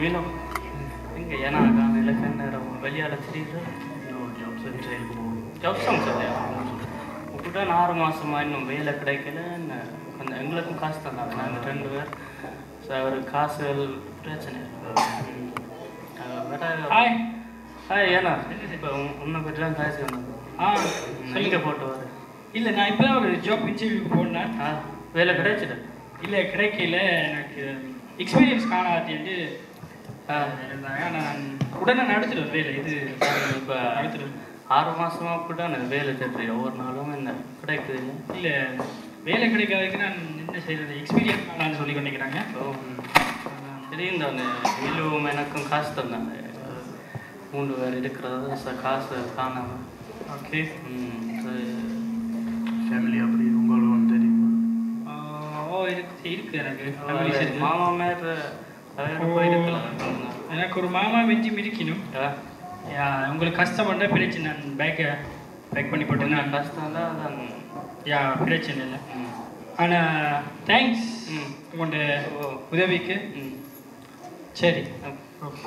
மீனும் இங்கே ஏன்னா காலையில் நேரம் வெளியால் தெரியுது இன்னும் ஜாப் சென்ட்ரலுக்கு போகணும் ஜாப் சொல்லியா இப்படிட்டா 6 மாதமாக இன்னும் வேலை கிடைக்கல கொஞ்சம் எங்களுக்கும் காசு தந்தாங்க நாங்கள் 2 பேர் ஸோ அவர் காசுகள் பிரச்சனை ஹாய் ஹாய் ஏன்னா இப்போ உன்னை பற்றி தான் காசு வந்தது எங்கே போட்டு வர இல்லை நான் இப்போ ஒரு ஜாப் இன்டர்வியூக்கு போனேன் வேலை கிடைச்சிது இல்லை கிடைக்கல எனக்கு எக்ஸ்பீரியன்ஸ் காணாட்டின்ட்டு இருந்தாங்க நான் உடனே நடத்திடுவேன் வேலை இது இப்போ நடத்திடுவேன் 6 மாதமாக கூட நான் வேலை தேடுறேன் ஒவ்வொரு நாளும் என்ன கிடைக்குது இல்லை வேலை கிடைக்காததுக்கு நான் என்ன செய்கிறது எக்ஸ்பீரியன்ஸ் காணான்னு சொல்லி கொண்டிருக்கிறாங்க தெரியும் தானே இழுவும் எனக்கும் காசு தந்தாங்க 3 பேர் இருக்கிறது காசு காணாமல் ஓகே ஃபேமிலி அப்படி உங்களுக்கு ஒன்று தெரியுமா இருக்கு எனக்கு மாமா மேலே போயிருக்கலாம் எனக்கு ஒரு மாமா வெஞ்சி மிதிக்கணும் உங்களுக்கு கஷ்டம் பண்ண பிரச்சனை நான் பேக் பண்ணி போட்டேன் கஷ்டம் தான் அதான் பிரச்சனை இல்லை ஆனால் தேங்க்ஸ் உங்களோட உதவிக்கு சரி ஓகே